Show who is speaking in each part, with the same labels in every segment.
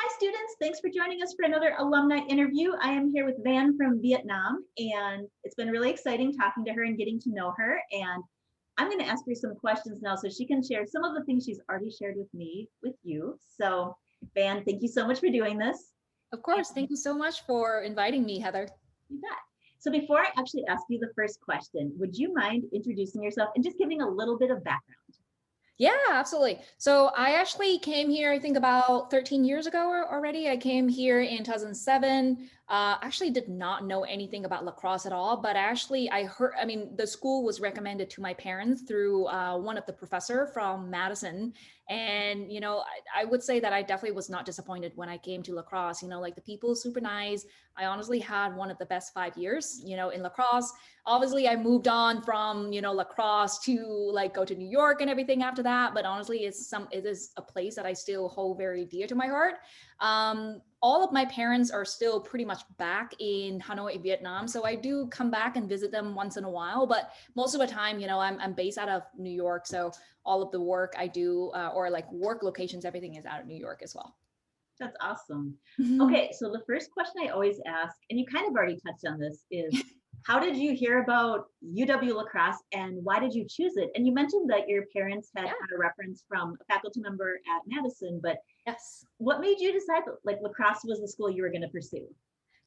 Speaker 1: Hi, students. Thanks for joining us for another alumni interview. I am here with Van from Vietnam, and it's been really exciting talking to her and getting to know her. And I'm going to ask her some questions now so she can share some of the things she's already shared with me, with you. So, Van, thank you so much for doing this.
Speaker 2: Of course. Thank you so much for inviting me, Heather.
Speaker 1: You bet. So, before I actually ask you the first question, would you mind introducing yourself and just giving a little bit of background?
Speaker 2: Yeah, absolutely. So I actually came here, I think about 13 years ago already. I came here in 2007. Actually did not know anything about La Crosse at all, but actually I heard, I mean, the school was recommended to my parents through one of the professor from Madison. And, I would say that I definitely was not disappointed when I came to La Crosse. Like the people super nice. I honestly had one of the best 5 years, in La Crosse. Obviously I moved on from La Crosse to like go to New York and everything after that, but honestly it is a place that I still hold very dear to my heart. All of my parents are still pretty much back in Hanoi, Vietnam, so I do come back and visit them once in a while, but most of the time I'm based out of New York, so all of the work I do or like work locations, everything is out of New York as well.
Speaker 1: That's awesome. Okay, so the first question I always ask, and you kind of already touched on this, is how did you hear about UW-La Crosse and why did you choose it? And you mentioned that your parents had
Speaker 2: Yeah.
Speaker 1: had a reference from a faculty member at Madison, but
Speaker 2: Yes.
Speaker 1: what made you decide that like La Crosse was the school you were going to pursue?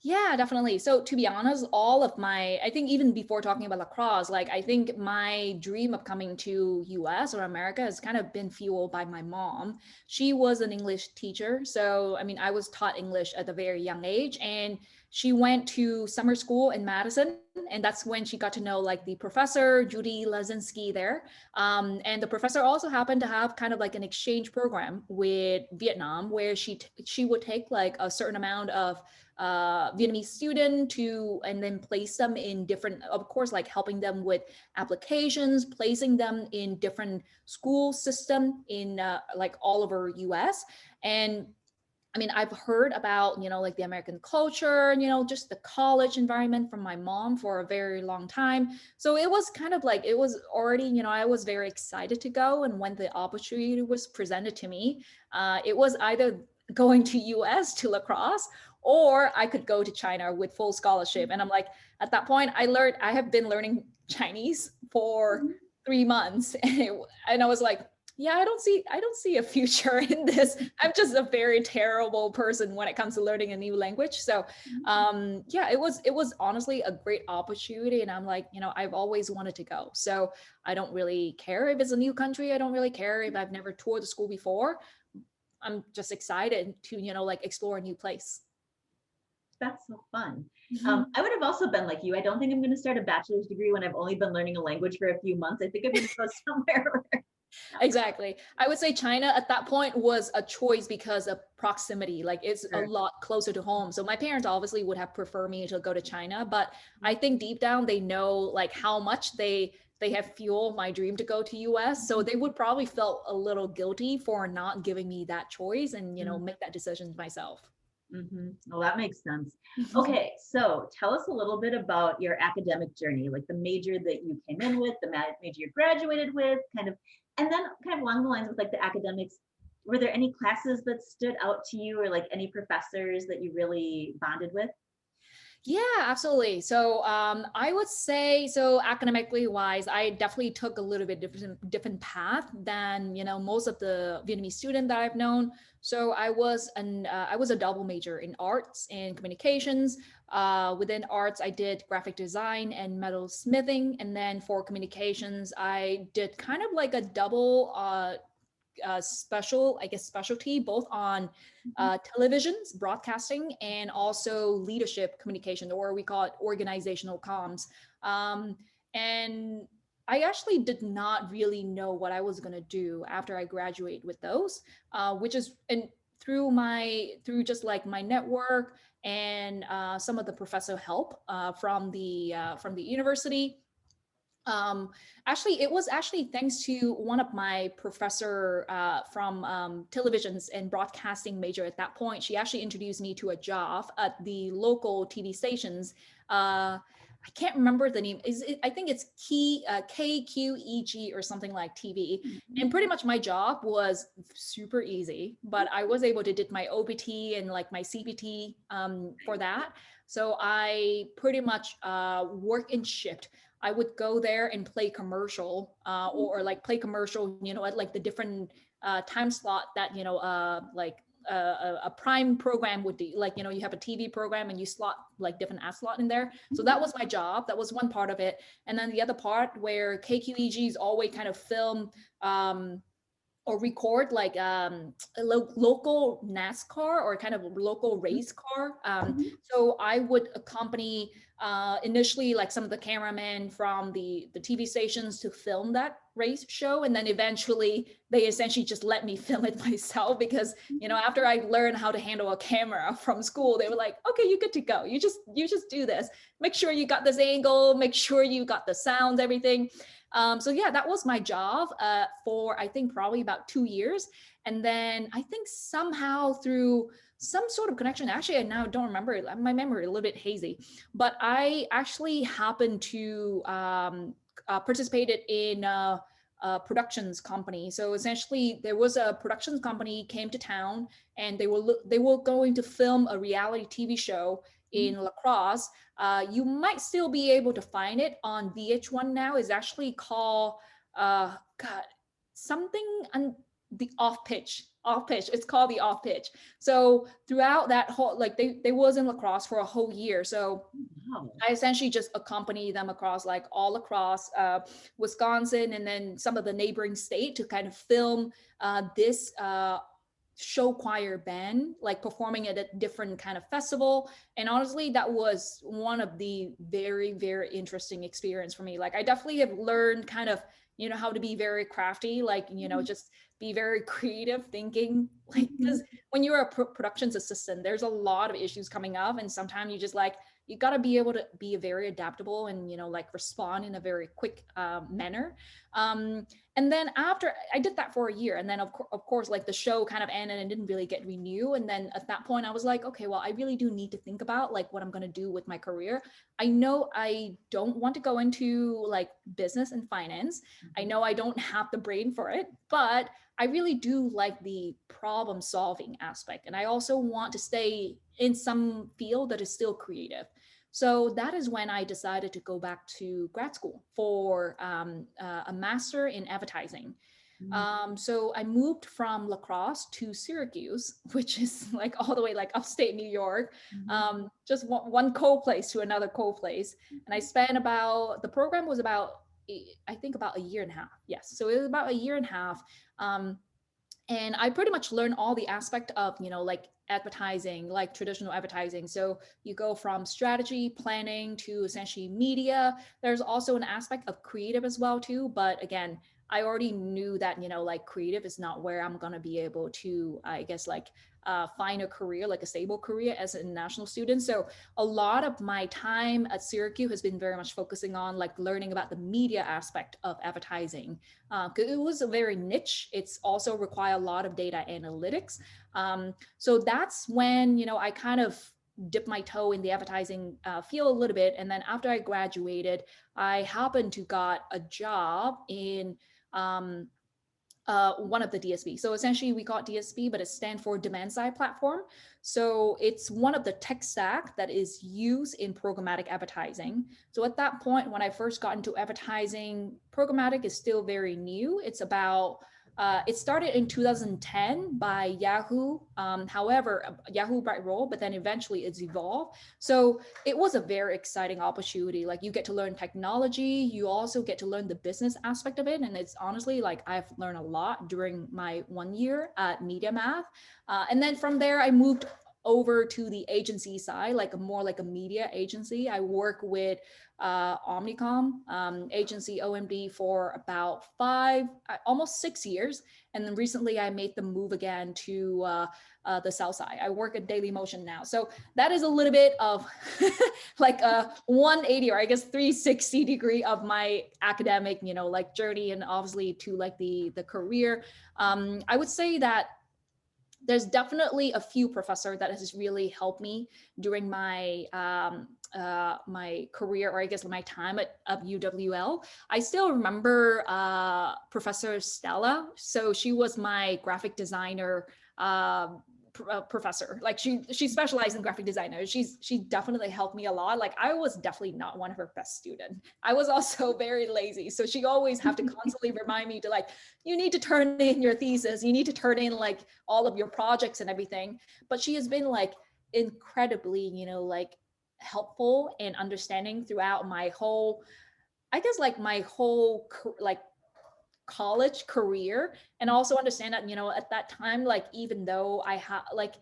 Speaker 2: Yeah, definitely. So to be honest, I think even before talking about La Crosse, like I think my dream of coming to US or America has kind of been fueled by my mom. She was an English teacher. So, I mean, I was taught English at a very young age, and she went to summer school in Madison. And that's when she got to know like the professor, Judy Lazinski there. And the professor also happened to have kind of like an exchange program with Vietnam where she would take like a certain amount of Vietnamese student and then place them in different, of course, like helping them with applications, placing them in different school system in like all over US. And I mean, I've heard about, like the American culture, just the college environment from my mom for a very long time. So it was kind of like, it was already, I was very excited to go. And when the opportunity was presented to me, it was either going to US to La Crosse, or I could go to China with full scholarship. And I'm like, at that point, I have been learning Chinese for
Speaker 1: Mhm.
Speaker 2: 3 months. And I was like, yeah, I don't see a future in this. I'm just a very terrible person when it comes to learning a new language. So yeah, it was honestly a great opportunity. And I'm like, I've always wanted to go. So I don't really care if it's a new country. I don't really care if I've never toured the school before. I'm just excited to, like explore a new place.
Speaker 1: That's so fun.
Speaker 2: Mhm.
Speaker 1: I would have also been like you. I don't think I'm going to start a bachelor's degree when I've only been learning a language for a few months. I think I'm going to go somewhere.
Speaker 2: Exactly. I would say China at that point was a choice because of proximity. Like it's a
Speaker 1: Sure.
Speaker 2: lot closer to home. So my parents obviously would have preferred me to go to China, but I think deep down they know like how much they have fueled my dream to go to US. So they would probably felt a little guilty for not giving me that choice and make that decision myself.
Speaker 1: Mm-hmm. Well, that makes sense. Okay, so tell us a little bit about your academic journey, like the major that you came in with, the major you graduated with, kind of, and then kind of along the lines with like the academics. Were there any classes that stood out to you, or like any professors that you really bonded with?
Speaker 2: Yeah, absolutely. So I would say, so academically wise, I definitely took a little bit different path than most of the Vietnamese student that I've known. So I was a double major in arts and communications. Within arts, I did graphic design and metal smithing, and then for communications, I did kind of like a double special, I guess, specialty both on
Speaker 1: Mhm.
Speaker 2: televisions, broadcasting, and also leadership communication, or we call it organizational comms. Um, and I actually did not really know what I was going to do after I graduate with those, which is and through just like my network and some of the professor help from the university. um Actually, it was actually thanks to one of my professor from televisions and broadcasting major at that point. She actually introduced me to a job at the local TV stations. uh I can't remember the name. I think it's KQEG or something like TV.
Speaker 1: Mhm.
Speaker 2: And pretty much my job was super easy, but I was able to did my OPT and like my CPT for that. So I pretty much work in shift. I would go there and play commercial or like play commercial, at like the different time slot that, like a prime program would be like, you have a TV program and you slot like different ad slot in there. So that was my job. That was one part of it. And then the other part where KQEGs always kind of film or record like a local NASCAR or kind of local race car.
Speaker 1: Mhm.
Speaker 2: So I would accompany initially like some of the cameramen from the TV stations to film that race show. And then eventually they essentially just let me film it myself because, after I learned how to handle a camera from school, they were like, okay, you're good to go. You just do this. Make sure you got this angle, make sure you got the sounds, everything. So yeah, that was my job for I think probably about 2 years. And then I think somehow through some sort of connection, actually I now don't remember, my memory a little bit hazy, but I actually happened to participated in a productions company. So essentially there was a productions company came to town and they were going to film a reality TV show in La Crosse. You might still be able to find it on VH1 now. It's actually called God, something on the off pitch. Off pitch. It's called the off pitch. So throughout that whole, like they was in La Crosse for a whole year. So
Speaker 1: Wow.
Speaker 2: I essentially just accompany them across like all across Wisconsin and then some of the neighboring state to kind of film this show choir band like performing at a different kind of festival. And honestly that was one of the very very interesting experience for me. Like I definitely have learned kind of how to be very crafty, like just be very creative thinking, like
Speaker 1: Mhm.
Speaker 2: because when you're a productions assistant there's a lot of issues coming up and sometimes you just like you got to be able to be very adaptable and like respond in a very quick manner. um, and then after I did that for a year, and then of course, like the show kind of ended and didn't really get renewed. And then at that point, I was like, okay, well, I really do need to think about like what I'm going to do with my career. I know I don't want to go into like business and finance. I know I don't have the brain for it, but I really do like the problem solving aspect. And I also want to stay in some field that is still creative. So that is when I decided to go back to grad school for a master in advertising.
Speaker 1: Mhm.
Speaker 2: So I moved from La Crosse to Syracuse, which is like all the way like upstate New York,
Speaker 1: Mhm.
Speaker 2: just one cold place to another cold place. And I spent the program was about, I think about a year and a half. Yes. So it was about a year and a half. Um, and I pretty much learned all the aspect of like advertising, like traditional advertising. So you go from strategy planning to essentially media. There's also an aspect of creative as well too, but again, I already knew that like creative is not where I'm going to be able to, I guess, like find a career, like a stable career as an international student. So a lot of my time at Syracuse has been very much focusing on like learning about the media aspect of advertising. It was a very niche. It's also require a lot of data analytics. So that's when I kind of dipped my toe in the advertising field a little bit. And then after I graduated, I happened to got a job in um, one of the DSP. So essentially we got DSP, but it stands for demand side platform. So it's one of the tech stack that is used in programmatic advertising. So at that point, when I first got into advertising, programmatic is still very new. It's about it started in 2010 by Yahoo. However, Yahoo bright role, but then eventually it's evolved. So it was a very exciting opportunity. Like you get to learn technology, you also get to learn the business aspect of it. And it's honestly like I've learned a lot during my 1 year at Media Math. And then from there, I moved over to the agency side, like more like a media agency. I work with Omnicom agency OMD for about almost 6 years. And then recently I made the move again to the South Side. I work at Daily Motion now. So that is a little bit of like a 180 or I guess 360 degree of my academic, like journey and obviously to like the career. I would say that there's definitely a few professor that has really helped me during my my career, or I guess my time at UWL, I still remember Professor Stella. So she was my graphic designer professor. Like she specialized in graphic designer. She definitely helped me a lot. Like I was definitely not one of her best students. I was also very lazy, so she always have to constantly remind me to like, you need to turn in your thesis, you need to turn in like all of your projects and everything. But she has been like incredibly, like helpful and understanding throughout my whole, I guess like my whole like college career. And also understand that, at that time, like even though I have like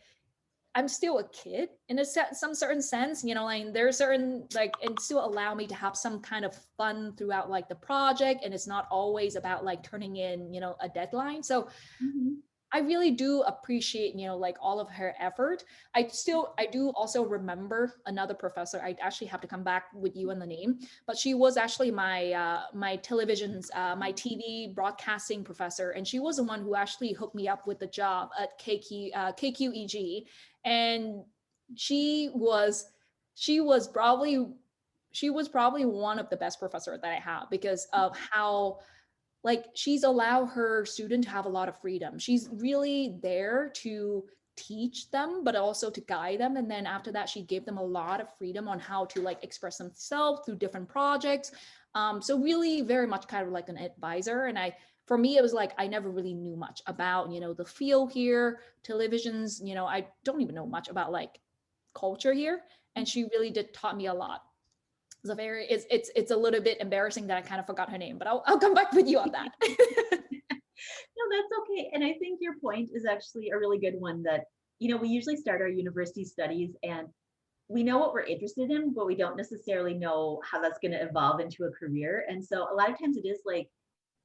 Speaker 2: I'm still a kid in some certain sense, like there's certain like, and still allow me to have some kind of fun throughout like the project. And it's not always about like turning in, a deadline. So
Speaker 1: Mhm.
Speaker 2: I really do appreciate, like all of her effort. I do also remember another professor. I actually have to come back with you on the name, but she was actually my television's, my TV broadcasting professor. And she was the one who actually hooked me up with the job at KQEG. And she was, she was probably, she was probably one of the best professor that I have because of how like she's allow her student to have a lot of freedom. She's really there to teach them, but also to guide them. And then after that, she gave them a lot of freedom on how to like express themselves through different projects. So really very much kind of like an advisor. And for me, it was like, I never really knew much about, the field here, televisions, I don't even know much about like culture here. And she really did taught me a lot. It's a little bit embarrassing that I kind of forgot her name, but I'll come back with you on that.
Speaker 1: No, that's okay. And I think your point is actually a really good one that, we usually start our university studies and we know what we're interested in, but we don't necessarily know how that's going to evolve into a career. And so a lot of times it is like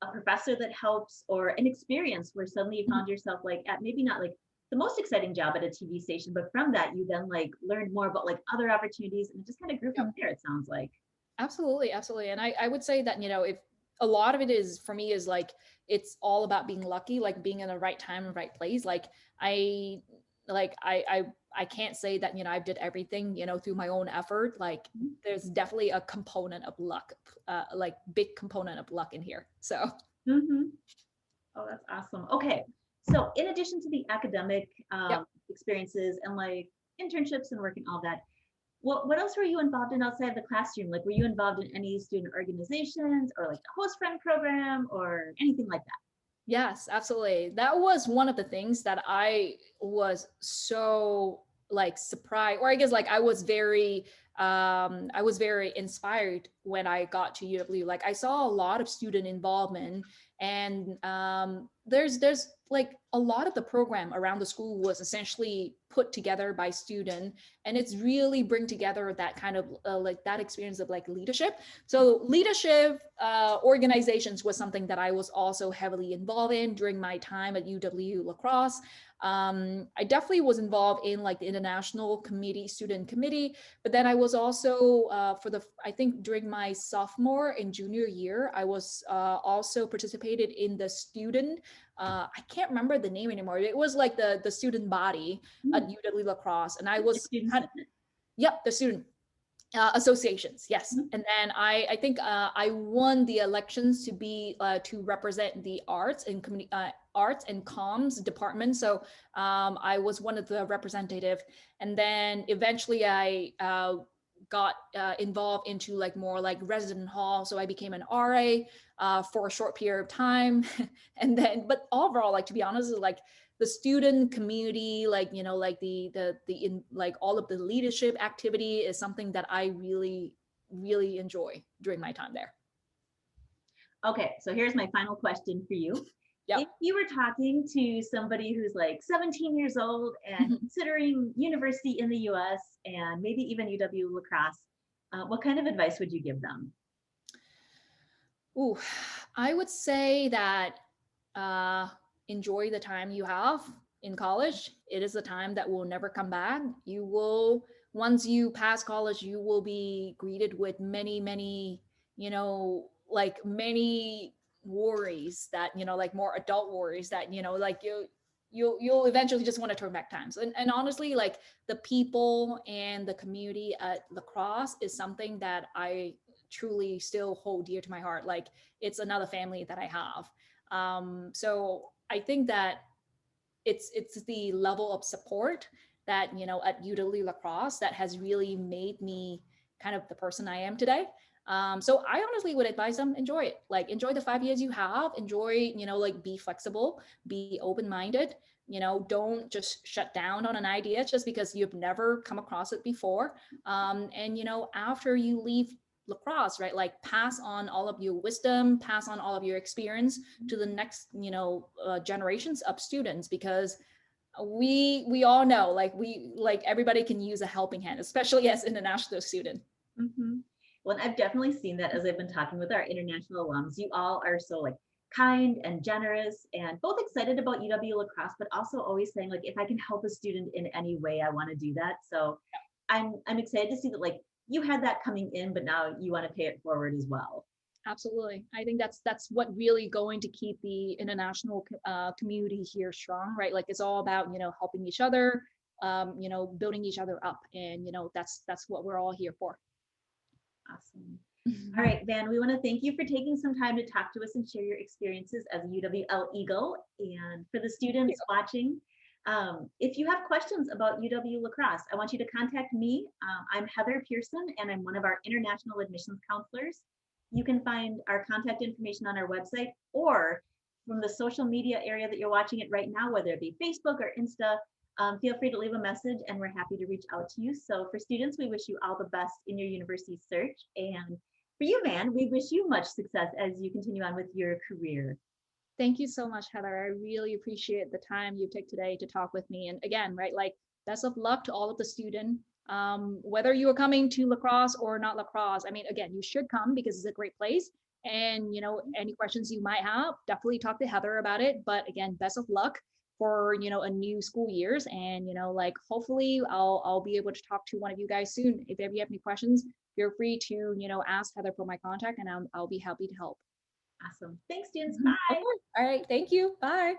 Speaker 1: a professor that helps or an experience where suddenly you found yourself like at maybe not like the most exciting job at a TV station, but from that you then like learned more about like other opportunities and it just kind of grew from there, it sounds like.
Speaker 2: Absolutely, absolutely. And I would say that, if a lot of it is for me is like it's all about being lucky, like being in the right time and right place. I like I can't say that, I did everything, through my own effort. Like there's definitely a component of luck, like big component of luck in here. So
Speaker 1: Mm-hmm. Oh, that's awesome. Okay. So in addition to the academic
Speaker 2: yep.
Speaker 1: experiences and like internships and work and all that, what else were you involved in outside the classroom? Like, were you involved in any student organizations or like the host friend program or anything like that?
Speaker 2: Yes, absolutely. That was one of the things that I was so like surprised, or I guess like I was very inspired when I got to UW. Like I saw a lot of student involvement and there's like a lot of the program around the school was essentially put together by student, and it's really bring together that kind of like that experience of like leadership. So leadership organizations was something that I was also heavily involved in during my time at UW-La Crosse. I definitely was involved in like the international committee, student committee, but then I was also I think during my sophomore and junior year, I was also participated in the student, I can't remember the name anymore. It was like the student body at UW-La Crosse, and I
Speaker 1: The
Speaker 2: was
Speaker 1: student
Speaker 2: kind of,
Speaker 1: senate.
Speaker 2: yep, the student associations, yes.
Speaker 1: Mhm.
Speaker 2: And then I think I won the elections to be to represent the arts and arts and comms department. So I was one of the representative, and then eventually I got involved into like more like resident hall. So I became an RA for a short period of time, and then but overall, like to be honest, like the student community, like like the in like all of the leadership activity is something that I really enjoy during my time there.
Speaker 1: Okay, so here's my final question for you. If
Speaker 2: Yep.
Speaker 1: you were talking to somebody who's like 17 years old and considering university in the US and maybe even UW-La Crosse, what kind of advice would you give them?
Speaker 2: Ooh, I would say that uh, enjoy the time you have in college. It is a time that will never come back. You will, once you pass college, you will be greeted with many, like many worries that, like more adult worries that, like you'll eventually just want to turn back times. And honestly, like the people and the community at La Crosse is something that I truly still hold dear to my heart. Like it's another family that I have. So I think that it's the level of support that at UW-La Crosse that has really made me kind of the person I am today. So I honestly would advise them enjoy it. Like enjoy the 5 years you have. Enjoy, like be flexible, be open-minded. Don't just shut down on an idea just because you've never come across it before. And after you leave La Crosse, right? Like pass on all of your wisdom, pass on all of your experience to the next, generations of students, because we all know, like everybody can use a helping hand, especially as international student.
Speaker 1: Mhm. Well, I've definitely seen that as I've been talking with our international alums. You all are so like kind and generous and both excited about UW-La Crosse, but also always saying like, if I can help a student in any way, I want to do that. So I'm excited to see that like you had that coming in, but now you want to pay it forward as well.
Speaker 2: Absolutely. I think that's what really going to keep the international community here strong, right? Like it's all about, helping each other, building each other up. And, that's what we're all here for.
Speaker 1: Awesome. All right, Van, we want to thank you for taking some time to talk to us and share your experiences as a UWL Eagle. And for the students watching, if you have questions about UW-La Crosse, I want you to contact me. I'm Heather Pearson, and I'm one of our international admissions counselors. You can find our contact information on our website or from the social media area that you're watching it right now, whether it be Facebook or Insta. Feel free to leave a message and we're happy to reach out to you. So for students, we wish you all the best in your university search. And for you, Van, we wish you much success as you continue on with your career.
Speaker 2: Thank you so much, Heather. I really appreciate the time you took today to talk with me. And again, right, like best of luck to all of the students. Whether you are coming to La Crosse or not La Crosse, I mean, again, you should come because it's a great place. And any questions you might have, definitely talk to Heather about it. But again, best of luck for a new school years. And like hopefully I'll be able to talk to one of you guys soon. If ever you have any questions, feel free to ask Heather for my contact, and I'll be happy to help.
Speaker 1: Awesome. Thanks, students. Bye.
Speaker 2: Okay. All right. Thank you. Bye.